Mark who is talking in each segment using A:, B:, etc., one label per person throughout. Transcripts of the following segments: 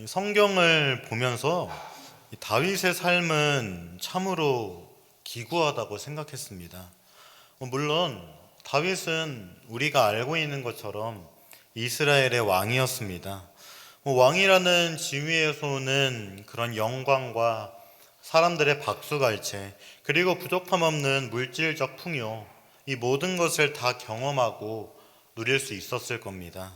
A: 이 성경을 보면서 이 다윗의 삶은 참으로 기구하다고 생각했습니다. 물론 다윗은 우리가 알고 있는 것처럼 이스라엘의 왕이었습니다. 왕이라는 지위에서 오는 그런 영광과 사람들의 박수갈채, 그리고 부족함 없는 물질적 풍요, 이 모든 것을 다 경험하고 누릴 수 있었을 겁니다.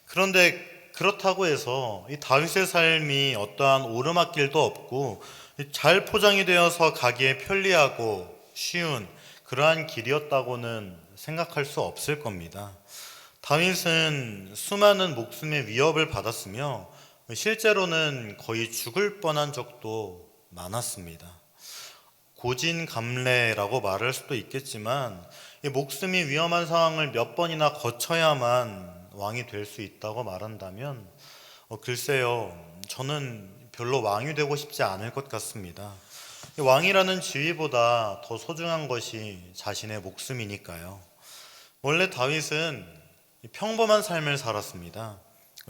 A: 그런데 그렇다고 해서 이 다윗의 삶이 어떠한 오르막길도 없고 잘 포장이 되어서 가기에 편리하고 쉬운 그러한 길이었다고는 생각할 수 없을 겁니다. 다윗은 수많은 목숨의 위협을 받았으며 실제로는 거의 죽을 뻔한 적도 많았습니다. 고진감래라고 말할 수도 있겠지만 이 목숨이 위험한 상황을 몇 번이나 거쳐야만 왕이 될 수 있다고 말한다면 글쎄요, 저는 별로 왕이 되고 싶지 않을 것 같습니다. 왕이라는 지위보다 더 소중한 것이 자신의 목숨이니까요. 원래 다윗은 평범한 삶을 살았습니다.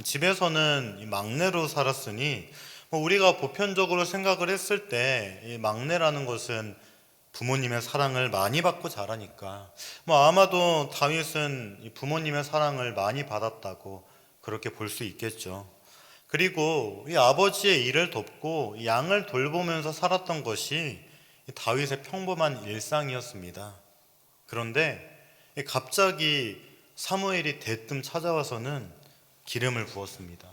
A: 집에서는 막내로 살았으니 우리가 보편적으로 생각을 했을 때 이 막내라는 것은 부모님의 사랑을 많이 받고 자라니까 아마도 다윗은 부모님의 사랑을 많이 받았다고 그렇게 볼 수 있겠죠. 그리고 이 아버지의 일을 돕고 양을 돌보면서 살았던 것이 다윗의 평범한 일상이었습니다. 그런데 갑자기 사무엘이 대뜸 찾아와서는 기름을 부었습니다.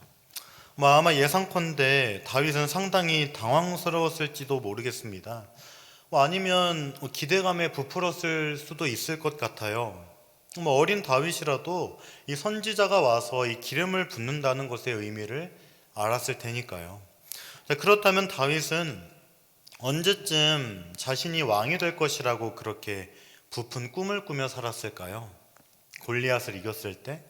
A: 아마 예상컨대 다윗은 상당히 당황스러웠을지도 모르겠습니다. 아니면 기대감에 부풀었을 수도 있을 것 같아요. 어린 다윗이라도 이 선지자가 와서 이 기름을 붓는다는 것의 의미를 알았을 테니까요. 그렇다면 다윗은 언제쯤 자신이 왕이 될 것이라고 그렇게 부푼 꿈을 꾸며 살았을까요? 골리앗을 이겼을 때?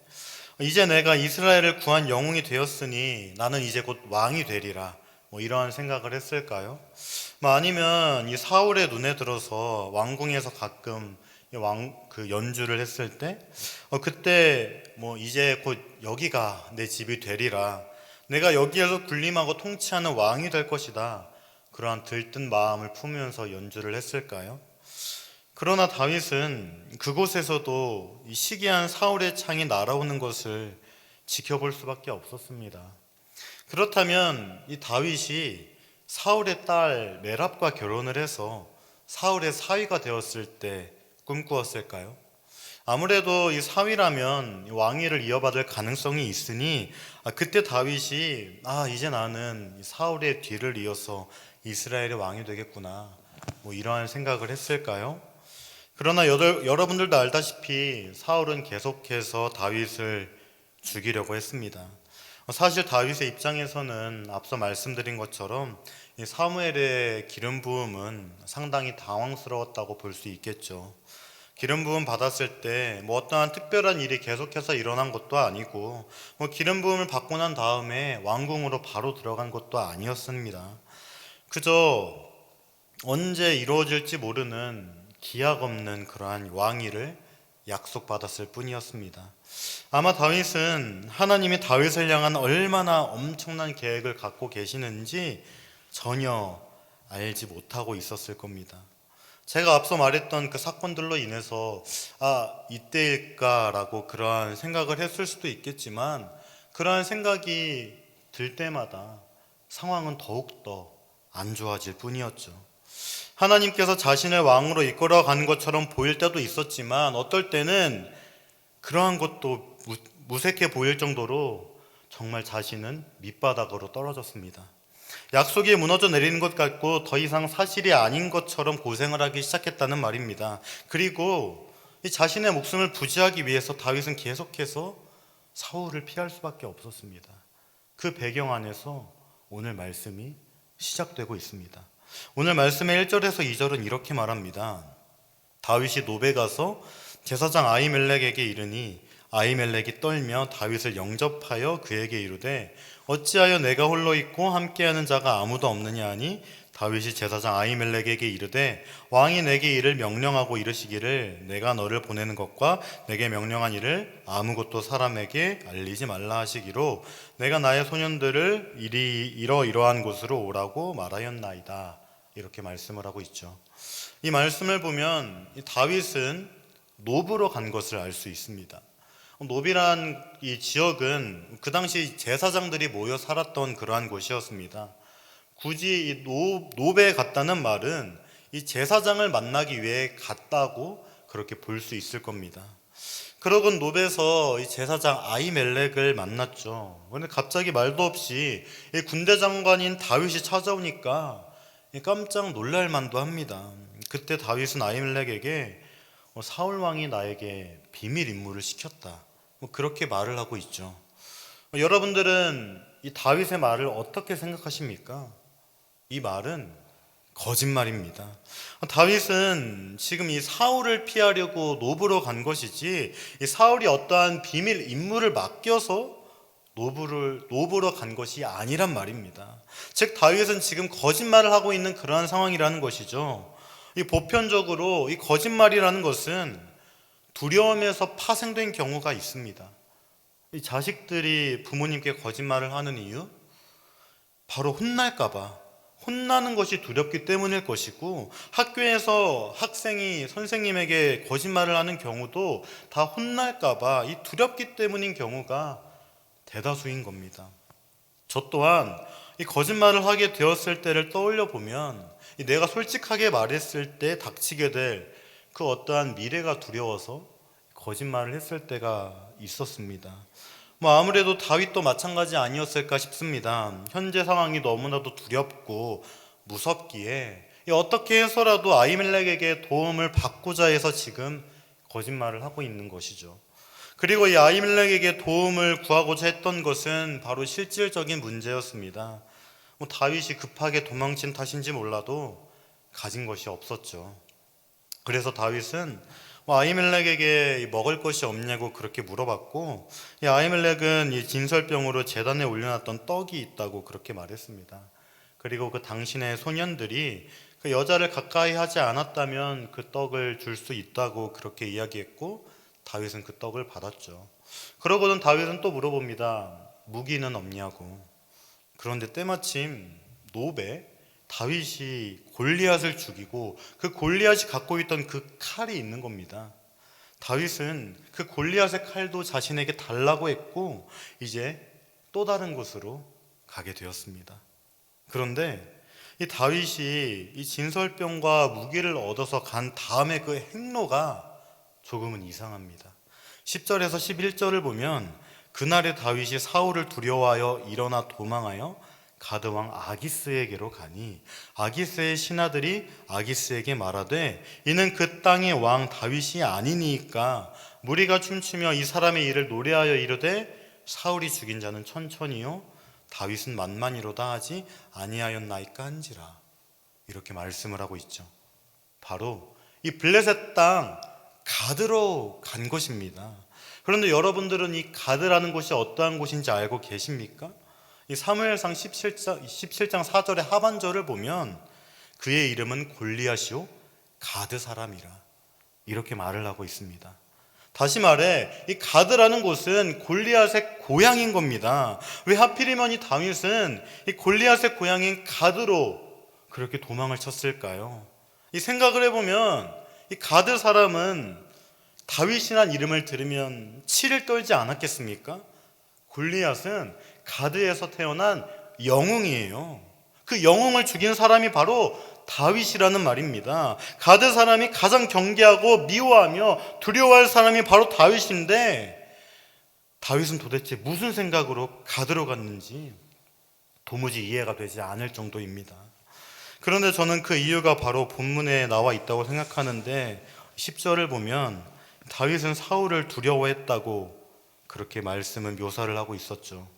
A: 이제 내가 이스라엘을 구한 영웅이 되었으니 나는 이제 곧 왕이 되리라, 이러한 생각을 했을까요? 아니면 이 사울의 눈에 들어서 왕궁에서 가끔 그 연주를 했을 때 그때 이제 곧 여기가 내 집이 되리라, 내가 여기에서 군림하고 통치하는 왕이 될 것이다, 그러한 들뜬 마음을 품으면서 연주를 했을까요? 그러나 다윗은 그곳에서도 이 시기한 사울의 창이 날아오는 것을 지켜볼 수밖에 없었습니다. 그렇다면 이 다윗이 사울의 딸 메랍과 결혼을 해서 사울의 사위가 되었을 때 꿈꾸었을까요? 아무래도 이 사위라면 왕위를 이어받을 가능성이 있으니 그때 다윗이 이제 나는 사울의 뒤를 이어서 이스라엘의 왕이 되겠구나, 이러한 생각을 했을까요? 그러나 여러분들도 알다시피 사울은 계속해서 다윗을 죽이려고 했습니다. 사실 다윗의 입장에서는 앞서 말씀드린 것처럼 이 사무엘의 기름 부음은 상당히 당황스러웠다고 볼 수 있겠죠. 기름 부음 받았을 때 어떠한 특별한 일이 계속해서 일어난 것도 아니고 기름 부음을 받고 난 다음에 왕궁으로 바로 들어간 것도 아니었습니다. 그저 언제 이루어질지 모르는 기약 없는 그러한 왕위를 약속받았을 뿐이었습니다. 아마 다윗은 하나님이 다윗을 향한 얼마나 엄청난 계획을 갖고 계시는지 전혀 알지 못하고 있었을 겁니다. 제가 앞서 말했던 그 사건들로 인해서 이때일까라고 그러한 생각을 했을 수도 있겠지만 그러한 생각이 들 때마다 상황은 더욱더 안 좋아질 뿐이었죠. 하나님께서 자신을 왕으로 이끌어가는 것처럼 보일 때도 있었지만 어떨 때는 그러한 것도 무색해 보일 정도로 정말 자신은 밑바닥으로 떨어졌습니다. 약속이 무너져 내리는 것 같고 더 이상 사실이 아닌 것처럼 고생을 하기 시작했다는 말입니다. 그리고 이 자신의 목숨을 부지하기 위해서 다윗은 계속해서 사울을 피할 수밖에 없었습니다. 그 배경 안에서 오늘 말씀이 시작되고 있습니다. 오늘 말씀의 1절에서 2절은 이렇게 말합니다. 다윗이 노베 가서 제사장 아히멜렉에게 이르니 아히멜렉이 떨며 다윗을 영접하여 그에게 이르되 어찌하여 내가 홀로 있고 함께하는 자가 아무도 없느냐 하니 다윗이 제사장 아히멜렉에게 이르되 왕이 내게 이를 명령하고 이르시기를 내가 너를 보내는 것과 내게 명령한 일을 아무것도 사람에게 알리지 말라 하시기로 내가 나의 소년들을 이러이러한 곳으로 오라고 말하였나이다. 이렇게 말씀을 하고 있죠. 이 말씀을 보면 이 다윗은 노브로 간 것을 알 수 있습니다. 노비란 이 지역은 그 당시 제사장들이 모여 살았던 그러한 곳이었습니다. 굳이 이 노베에 갔다는 말은 이 제사장을 만나기 위해 갔다고 그렇게 볼 수 있을 겁니다. 그러곤 노베에서 이 제사장 아히멜렉을 만났죠. 그런데 갑자기 말도 없이 이 군대 장관인 다윗이 찾아오니까 깜짝 놀랄 만도 합니다. 그때 다윗은 아히멜렉에게 사울 왕이 나에게 비밀 임무를 시켰다. 그렇게 말을 하고 있죠. 여러분들은 이 다윗의 말을 어떻게 생각하십니까? 이 말은 거짓말입니다. 다윗은 지금 이 사울을 피하려고 노브로 간 것이지 이 사울이 어떠한 비밀 임무를 맡겨서 노브로 간 것이 아니란 말입니다. 즉 다윗은 지금 거짓말을 하고 있는 그러한 상황이라는 것이죠. 이 보편적으로 이 거짓말이라는 것은 두려움에서 파생된 경우가 있습니다. 이 자식들이 부모님께 거짓말을 하는 이유? 바로 혼나는 것이 두렵기 때문일 것이고, 학교에서 학생이 선생님에게 거짓말을 하는 경우도 다 혼날까봐 이 두렵기 때문인 경우가 대다수인 겁니다. 저 또한 이 거짓말을 하게 되었을 때를 떠올려 보면 내가 솔직하게 말했을 때 닥치게 될 그 어떠한 미래가 두려워서 거짓말을 했을 때가 있었습니다. 아무래도 다윗도 마찬가지 아니었을까 싶습니다. 현재 상황이 너무나도 두렵고 무섭기에 어떻게 해서라도 아히멜렉에게 도움을 받고자 해서 지금 거짓말을 하고 있는 것이죠. 그리고 이 아히멜렉에게 도움을 구하고자 했던 것은 바로 실질적인 문제였습니다. 다윗이 급하게 도망친 탓인지 몰라도 가진 것이 없었죠. 그래서 다윗은 아히멜렉에게 먹을 것이 없냐고 그렇게 물어봤고, 이 아히멜렉은 이 진설병으로 제단에 올려놨던 떡이 있다고 그렇게 말했습니다. 그리고 그 당신의 소년들이 그 여자를 가까이 하지 않았다면 그 떡을 줄 수 있다고 그렇게 이야기했고, 다윗은 그 떡을 받았죠. 그러고는 다윗은 또 물어봅니다. 무기는 없냐고. 그런데 때마침 노베 다윗이 골리앗을 죽이고 그 골리앗이 갖고 있던 그 칼이 있는 겁니다. 다윗은 그 골리앗의 칼도 자신에게 달라고 했고 이제 또 다른 곳으로 가게 되었습니다. 그런데 이 다윗이 이 진설병과 무기를 얻어서 간 다음에 그 행로가 조금은 이상합니다. 10절에서 11절을 보면 그날에 다윗이 사울을 두려워하여 일어나 도망하여 가드왕 아기스에게로 가니 아기스의 신하들이 아기스에게 말하되 이는 그 땅의 왕 다윗이 아니니까 무리가 춤추며 이 사람의 일을 노래하여 이르되 사울이 죽인 자는 천천히요 다윗은 만만이로다 하지 아니하였나이까 한지라. 이렇게 말씀을 하고 있죠. 바로 이 블레셋 땅 가드로 간 것입니다. 그런데 여러분들은 이 가드라는 곳이 어떠한 곳인지 알고 계십니까? 이 사무엘상 17장 4절의 하반절을 보면 그의 이름은 골리앗이요 가드 사람이라 이렇게 말을 하고 있습니다. 다시 말해 이 가드라는 곳은 골리앗의 고향인 겁니다. 왜 하필이면 이 다윗은 이 골리앗의 고향인 가드로 그렇게 도망을 쳤을까요? 이 생각을 해보면 이 가드 사람은 다윗이란 이름을 들으면 치를 떨지 않았겠습니까? 골리앗은 가드에서 태어난 영웅이에요. 그 영웅을 죽인 사람이 바로 다윗이라는 말입니다. 가드 사람이 가장 경계하고 미워하며 두려워할 사람이 바로 다윗인데 다윗은 도대체 무슨 생각으로 가드로 갔는지 도무지 이해가 되지 않을 정도입니다. 그런데 저는 그 이유가 바로 본문에 나와 있다고 생각하는데 10절을 보면 다윗은 사울을 두려워했다고 그렇게 말씀은 묘사를 하고 있었죠.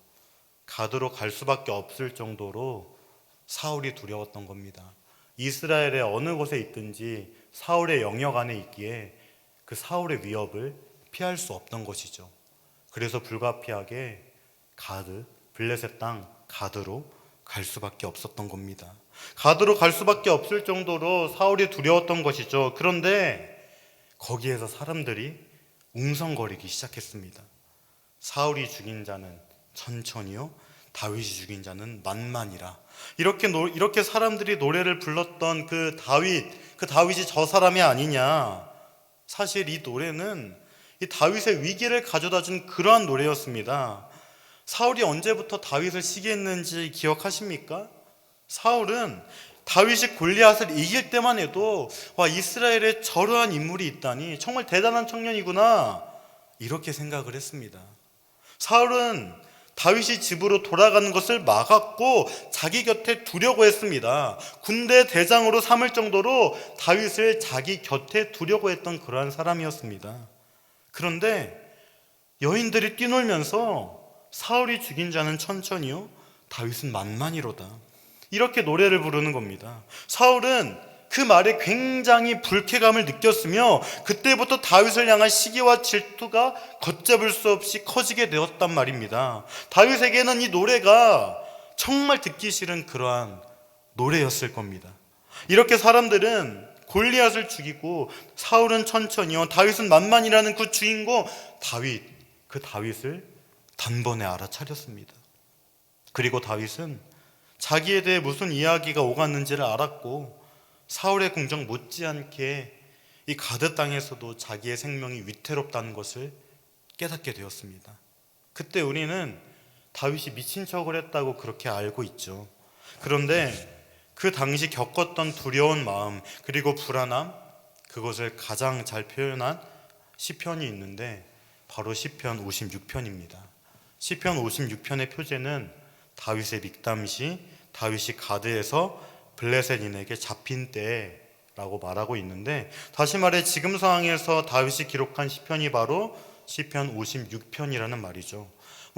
A: 가드로 갈 수밖에 없을 정도로 사울이 두려웠던 겁니다. 이스라엘의 어느 곳에 있든지 사울의 영역 안에 있기에 그 사울의 위협을 피할 수 없던 것이죠. 그래서 불가피하게 블레셋 땅 가드로 갈 수밖에 없었던 겁니다. 가드로 갈 수밖에 없을 정도로 사울이 두려웠던 것이죠. 그런데 거기에서 사람들이 웅성거리기 시작했습니다. 사울이 죽인 자는 천천히요, 다윗이 죽인 자는 만만이라. 이렇게 사람들이 노래를 불렀던 그 다윗이 저 사람이 아니냐. 사실 이 노래는 이 다윗의 위기를 가져다 준 그러한 노래였습니다. 사울이 언제부터 다윗을 시기했는지 기억하십니까? 사울은 다윗이 골리앗을 이길 때만 해도 와, 이스라엘에 저러한 인물이 있다니 정말 대단한 청년이구나, 이렇게 생각을 했습니다. 사울은 다윗이 집으로 돌아가는 것을 막았고 자기 곁에 두려고 했습니다. 군대 대장으로 삼을 정도로 다윗을 자기 곁에 두려고 했던 그러한 사람이었습니다. 그런데 여인들이 뛰놀면서 사울이 죽인 자는 천천히요, 다윗은 만만이로다, 이렇게 노래를 부르는 겁니다. 사울은 그 말에 굉장히 불쾌감을 느꼈으며 그때부터 다윗을 향한 시기와 질투가 걷잡을 수 없이 커지게 되었단 말입니다. 다윗에게는 이 노래가 정말 듣기 싫은 그러한 노래였을 겁니다. 이렇게 사람들은 골리앗을 죽이고 사울은 천천히요, 다윗은 만만이라는 그 주인공 그 다윗을 단번에 알아차렸습니다. 그리고 다윗은 자기에 대해 무슨 이야기가 오갔는지를 알았고 사울의 궁정 못지않게 이 가드 땅에서도 자기의 생명이 위태롭다는 것을 깨닫게 되었습니다. 그때 우리는 다윗이 미친 척을 했다고 그렇게 알고 있죠. 그런데 그 당시 겪었던 두려운 마음 그리고 불안함, 그것을 가장 잘 표현한 시편이 있는데 바로 시편 56편입니다. 시편 56편의 표제는 다윗의 믹담시, 다윗이 가드에서 블레셋인에게 잡힌 때라고 말하고 있는데, 다시 말해 지금 상황에서 다윗이 기록한 시편이 바로 시편 56편이라는 말이죠.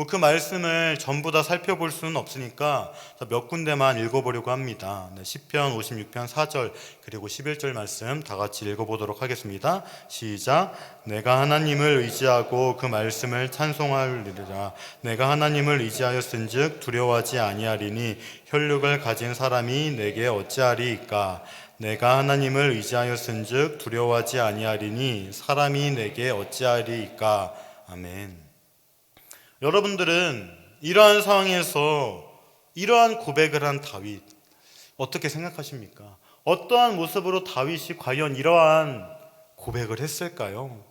A: 그 말씀을 전부 다 살펴볼 수는 없으니까 몇 군데만 읽어보려고 합니다. 시편 56편 4절 그리고 11절 말씀 다 같이 읽어보도록 하겠습니다. 시작. 내가 하나님을 의지하고 그 말씀을 찬송하리라. 내가 하나님을 의지하였은즉 두려워하지 아니하리니 혈육을 가진 사람이 내게 어찌하리이까. 내가 하나님을 의지하였은즉 두려워하지 아니하리니 사람이 내게 어찌하리이까. 아멘. 여러분들은 이러한 상황에서 이러한 고백을 한 다윗 어떻게 생각하십니까? 어떠한 모습으로 다윗이 과연 이러한 고백을 했을까요?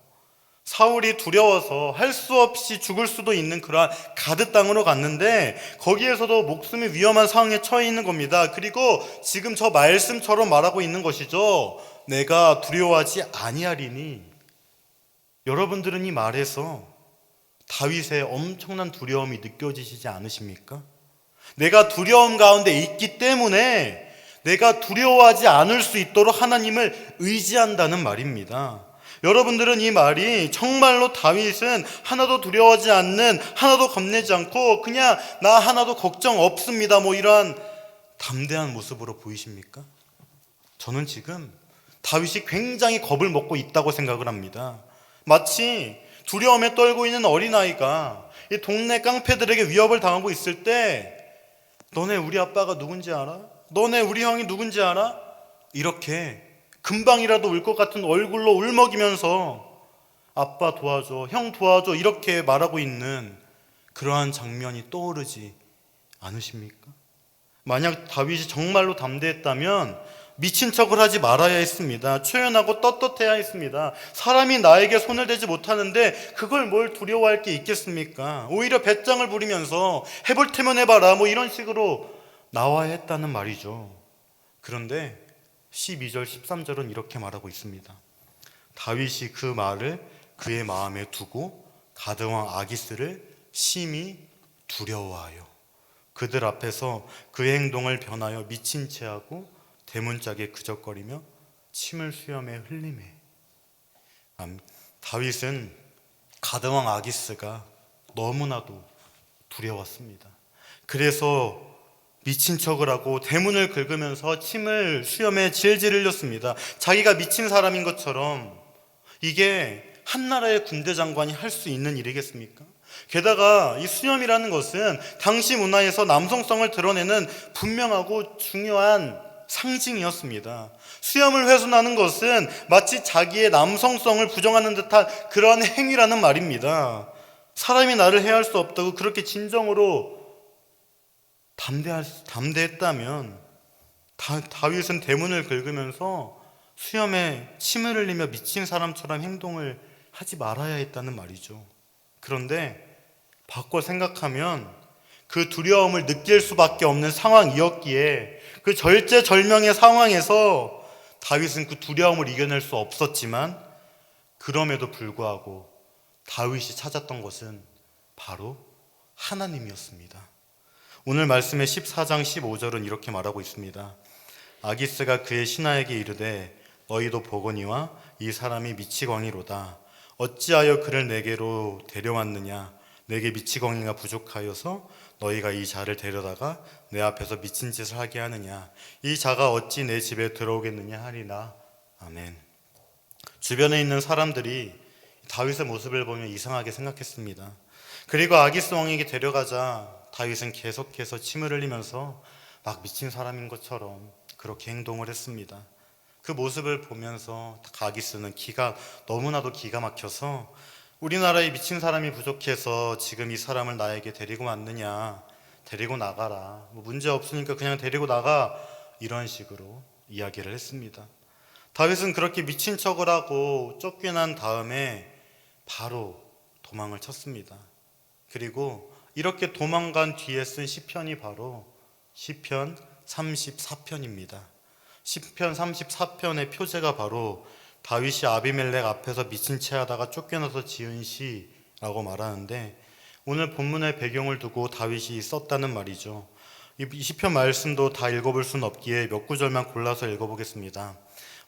A: 사울이 두려워서 할 수 없이 죽을 수도 있는 그러한 가드 땅으로 갔는데 거기에서도 목숨이 위험한 상황에 처해 있는 겁니다. 그리고 지금 저 말씀처럼 말하고 있는 것이죠. 내가 두려워하지 아니하리니. 여러분들은 이 말에서 다윗의 엄청난 두려움이 느껴지시지 않으십니까? 내가 두려움 가운데 있기 때문에 내가 두려워하지 않을 수 있도록 하나님을 의지한다는 말입니다. 여러분들은 이 말이 정말로 다윗은 하나도 두려워하지 않는, 하나도 겁내지 않고 그냥 나 하나도 걱정 없습니다, 이러한 담대한 모습으로 보이십니까? 저는 지금 다윗이 굉장히 겁을 먹고 있다고 생각을 합니다. 마치 두려움에 떨고 있는 어린아이가 이 동네 깡패들에게 위협을 당하고 있을 때 너네 우리 아빠가 누군지 알아? 너네 우리 형이 누군지 알아? 이렇게 금방이라도 울 것 같은 얼굴로 울먹이면서 아빠 도와줘, 형 도와줘 이렇게 말하고 있는 그러한 장면이 떠오르지 않으십니까? 만약 다윗이 정말로 담대했다면 미친 척을 하지 말아야 했습니다. 초연하고 떳떳해야 했습니다. 사람이 나에게 손을 대지 못하는데 그걸 뭘 두려워할 게 있겠습니까? 오히려 배짱을 부리면서 해볼 테면 해봐라 이런 식으로 나와야 했다는 말이죠. 그런데 12절 13절은 이렇게 말하고 있습니다. 다윗이 그 말을 그의 마음에 두고 가드왕 아기스를 심히 두려워하여 그들 앞에서 그의 행동을 변하여 미친 채 하고 대문짝에 그적거리며 침을 수염에 흘리매. 다윗은 가드왕 아기스가 너무나도 두려웠습니다. 그래서 미친 척을 하고 대문을 긁으면서 침을 수염에 질질 흘렸습니다. 자기가 미친 사람인 것처럼. 이게 한나라의 군대 장관이 할 수 있는 일이겠습니까? 게다가 이 수염이라는 것은 당시 문화에서 남성성을 드러내는 분명하고 중요한 상징이었습니다. 수염을 훼손하는 것은 마치 자기의 남성성을 부정하는 듯한 그러한 행위라는 말입니다. 사람이 나를 해할 수 없다고 그렇게 진정으로 담대했다면 다윗은 대문을 긁으면서 수염에 침을 흘리며 미친 사람처럼 행동을 하지 말아야 했다는 말이죠. 그런데 바꿔 생각하면 그 두려움을 느낄 수밖에 없는 상황이었기에 그 절제절명의 상황에서 다윗은 그 두려움을 이겨낼 수 없었지만 그럼에도 불구하고 다윗이 찾았던 것은 바로 하나님이었습니다. 오늘 말씀의 14장 15절은 이렇게 말하고 있습니다. 아기스가 그의 신하에게 이르되 너희도 보거니와 이 사람이 미치광이로다. 어찌하여 그를 내게로 데려왔느냐? 내게 미치광이가 부족하여서 너희가 이 자를 데려다가 내 앞에서 미친 짓을 하게 하느냐? 이 자가 어찌 내 집에 들어오겠느냐 하리라. 아멘. 주변에 있는 사람들이 다윗의 모습을 보며 이상하게 생각했습니다. 그리고 아기스 왕에게 데려가자 다윗은 계속해서 침을 흘리면서 막 미친 사람인 것처럼 그렇게 행동을 했습니다. 그 모습을 보면서 아기스는 너무나도 기가 막혀서 우리나라에 미친 사람이 부족해서 지금 이 사람을 나에게 데리고 왔느냐, 데리고 나가라, 문제 없으니까 그냥 데리고 나가, 이런 식으로 이야기를 했습니다. 다윗은 그렇게 미친 척을 하고 쫓겨난 다음에 바로 도망을 쳤습니다. 그리고 이렇게 도망간 뒤에 쓴 시편이 바로 시편 34편입니다. 시편 34편의 표제가 바로 다윗이 아비멜렉 앞에서 미친 채 하다가 쫓겨나서 지은 시라고 말하는데, 오늘 본문의 배경을 두고 다윗이 썼다는 말이죠. 이 시편 말씀도 다 읽어볼 수는 없기에 몇 구절만 골라서 읽어보겠습니다.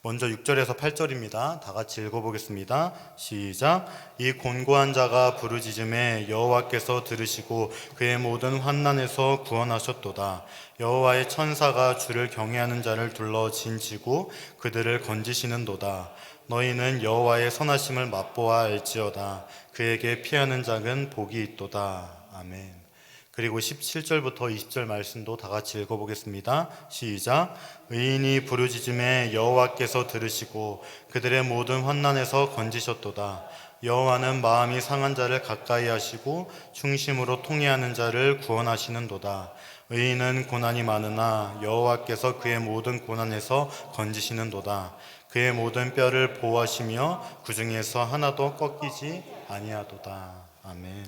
A: 먼저 6절에서 8절입니다. 다 같이 읽어보겠습니다. 시작. 이 곤고한 자가 부르짖음에 여호와께서 들으시고 그의 모든 환난에서 구원하셨도다. 여호와의 천사가 주를 경외하는 자를 둘러 진치고 그들을 건지시는도다. 너희는 여호와의 선하심을 맛보아 알지어다. 그에게 피하는 자는 복이 있도다. 아멘. 그리고 17절부터 20절 말씀도 다 같이 읽어보겠습니다. 시작. 의인이 부르짖음에 여호와께서 들으시고 그들의 모든 환난에서 건지셨도다. 여호와는 마음이 상한 자를 가까이 하시고 중심으로 통회하는 자를 구원하시는도다. 의인은 고난이 많으나 여호와께서 그의 모든 고난에서 건지시는도다. 그의 모든 뼈를 보호하시며 그 중에서 하나도 꺾이지 아니하도다. 아멘.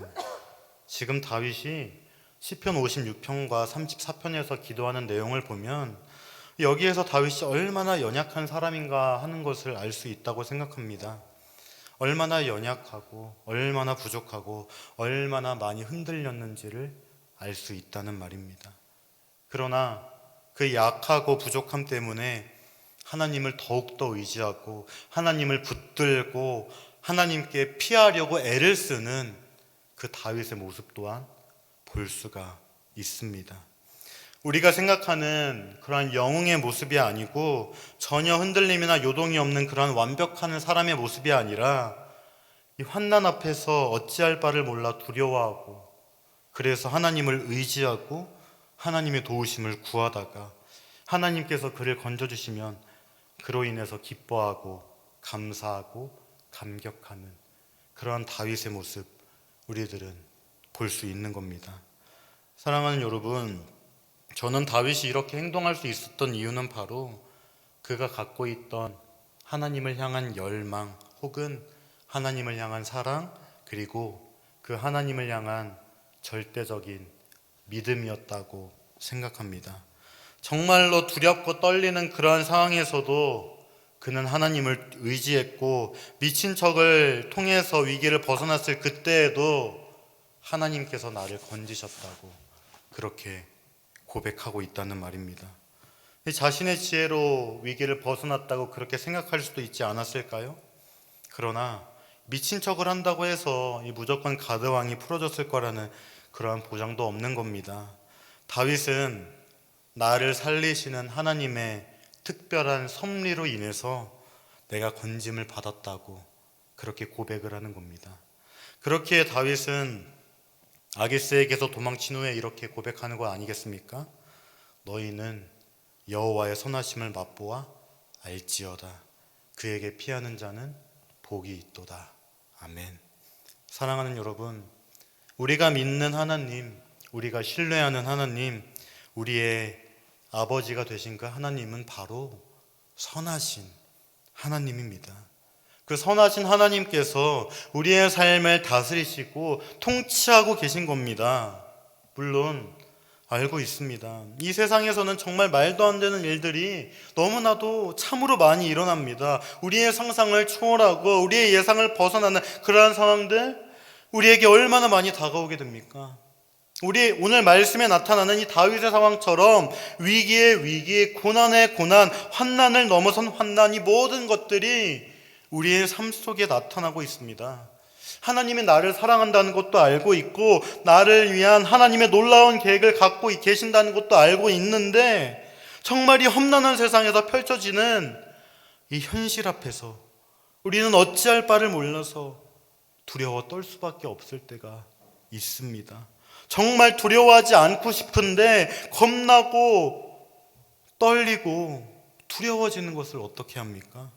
A: 지금 다윗이 시편 56편과 34편에서 기도하는 내용을 보면 여기에서 다윗이 얼마나 연약한 사람인가 하는 것을 알 수 있다고 생각합니다. 얼마나 연약하고 얼마나 부족하고 얼마나 많이 흔들렸는지를 알 수 있다는 말입니다. 그러나 그 약하고 부족함 때문에 하나님을 더욱더 의지하고 하나님을 붙들고 하나님께 피하려고 애를 쓰는 그 다윗의 모습 또한 볼 수가 있습니다. 우리가 생각하는 그러한 영웅의 모습이 아니고 전혀 흔들림이나 요동이 없는 그러한 완벽한 사람의 모습이 아니라 이 환난 앞에서 어찌할 바를 몰라 두려워하고 그래서 하나님을 의지하고 하나님의 도우심을 구하다가 하나님께서 그를 건져주시면 그로 인해서 기뻐하고 감사하고 감격하는 그러한 다윗의 모습 우리들은 볼 수 있는 겁니다. 사랑하는 여러분, 저는 다윗이 이렇게 행동할 수 있었던 이유는 바로 그가 갖고 있던 하나님을 향한 열망 혹은 하나님을 향한 사랑 그리고 그 하나님을 향한 절대적인 믿음이었다고 생각합니다. 정말로 두렵고 떨리는 그러한 상황에서도 그는 하나님을 의지했고 미친 척을 통해서 위기를 벗어났을 그때에도 하나님께서 나를 건지셨다고 그렇게 고백하고 있다는 말입니다. 자신의 지혜로 위기를 벗어났다고 그렇게 생각할 수도 있지 않았을까요? 그러나 미친 척을 한다고 해서 무조건 가드왕이 풀어졌을 거라는 그러한 보장도 없는 겁니다. 다윗은 나를 살리시는 하나님의 특별한 섭리로 인해서 내가 건짐을 받았다고 그렇게 고백을 하는 겁니다. 그렇기에 다윗은 아기스에게서 도망친 후에 이렇게 고백하는 거 아니겠습니까? 너희는 여호와의 선하심을 맛보아 알지어다. 그에게 피하는 자는 복이 있도다. 아멘. 사랑하는 여러분, 우리가 믿는 하나님, 우리가 신뢰하는 하나님, 우리의 아버지가 되신 그 하나님은 바로 선하신 하나님입니다. 그 선하신 하나님께서 우리의 삶을 다스리시고 통치하고 계신 겁니다. 물론 알고 있습니다. 이 세상에서는 정말 말도 안 되는 일들이 너무나도 참으로 많이 일어납니다. 우리의 상상을 초월하고 우리의 예상을 벗어나는 그러한 상황들, 우리에게 얼마나 많이 다가오게 됩니까? 우리 오늘 말씀에 나타나는 이 다윗의 상황처럼 위기의 위기, 고난의 고난, 환난을 넘어선 환난, 이 모든 것들이 우리의 삶 속에 나타나고 있습니다. 하나님이 나를 사랑한다는 것도 알고 있고 나를 위한 하나님의 놀라운 계획을 갖고 계신다는 것도 알고 있는데, 정말 이 험난한 세상에서 펼쳐지는 이 현실 앞에서 우리는 어찌할 바를 몰라서 두려워 떨 수밖에 없을 때가 있습니다. 정말 두려워하지 않고 싶은데 겁나고 떨리고 두려워지는 것을 어떻게 합니까?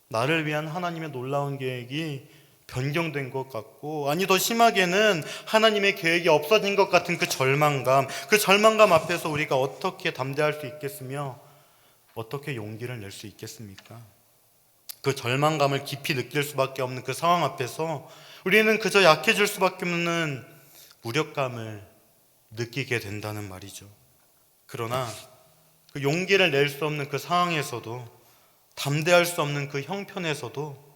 A: 나를 위한 하나님의 놀라운 계획이 변경된 것 같고, 아니 더 심하게는 하나님의 계획이 없어진 것 같은 그 절망감 앞에서 우리가 어떻게 담대할 수 있겠으며 어떻게 용기를 낼 수 있겠습니까? 그 절망감을 깊이 느낄 수밖에 없는 그 상황 앞에서 우리는 그저 약해질 수밖에 없는 무력감을 느끼게 된다는 말이죠. 그러나 그 용기를 낼 수 없는 그 상황에서도, 담대할 수 없는 그 형편에서도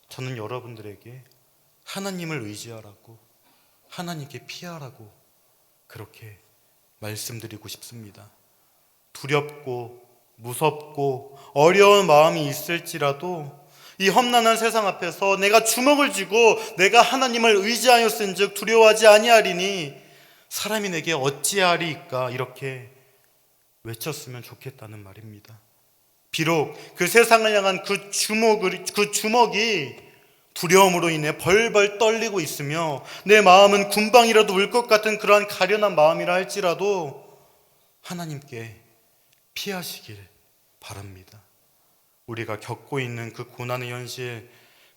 A: 저는 여러분들에게 하나님을 의지하라고, 하나님께 피하라고 그렇게 말씀드리고 싶습니다. 두렵고 무섭고 어려운 마음이 있을지라도 이 험난한 세상 앞에서 내가 주먹을 쥐고 내가 하나님을 의지하였은즉 두려워하지 아니하리니 사람이 내게 어찌하리이까, 이렇게 외쳤으면 좋겠다는 말입니다. 비록 그 세상을 향한 그 주먹이 두려움으로 인해 벌벌 떨리고 있으며 내 마음은 군방이라도 울 것 같은 그러한 가련한 마음이라 할지라도 하나님께 피하시길 바랍니다. 우리가 겪고 있는 그 고난의 현실,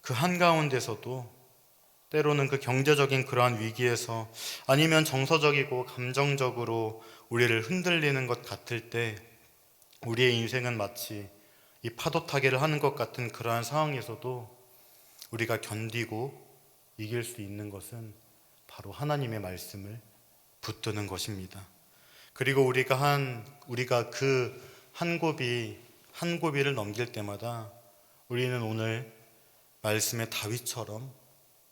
A: 그 한가운데서도 때로는 그 경제적인 그러한 위기에서, 아니면 정서적이고 감정적으로 우리를 흔들리는 것 같을 때, 우리의 인생은 마치 이 파도 타기를 하는 것 같은 그러한 상황에서도 우리가 견디고 이길 수 있는 것은 바로 하나님의 말씀을 붙드는 것입니다. 그리고 우리가 그 한 고비를 넘길 때마다 우리는 오늘 말씀의 다윗처럼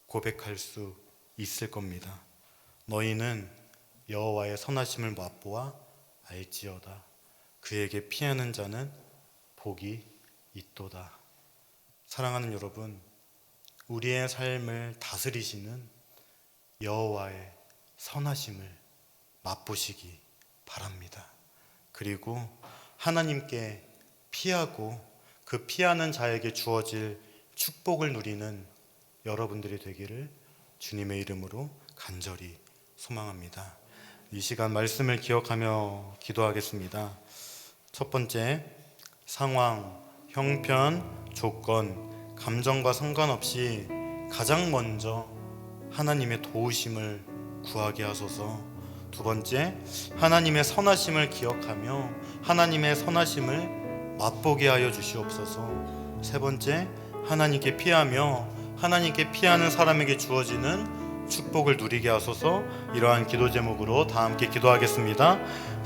A: 고백할 수 있을 겁니다. 너희는 여호와의 선하심을 맛보아 알지어다. 그에게 피하는 자는 복이 있도다. 사랑하는 여러분, 우리의 삶을 다스리시는 여호와의 선하심을 맛보시기 바랍니다. 그리고 하나님께 피하고 그 피하는 자에게 주어질 축복을 누리는 여러분들이 되기를 주님의 이름으로 간절히 소망합니다. 이 시간 말씀을 기억하며 기도하겠습니다. 첫 번째, 상황, 형편, 조건, 감정과 상관없이 가장 먼저 하나님의 도우심을 구하게 하소서. 두 번째, 하나님의 선하심을 기억하며 하나님의 선하심을 맛보게 하여 주시옵소서. 세 번째, 하나님께 피하며 하나님께 피하는 사람에게 주어지는 축복을 누리게 하소서. 이러한 기도 제목으로 다 함께 기도하겠습니다.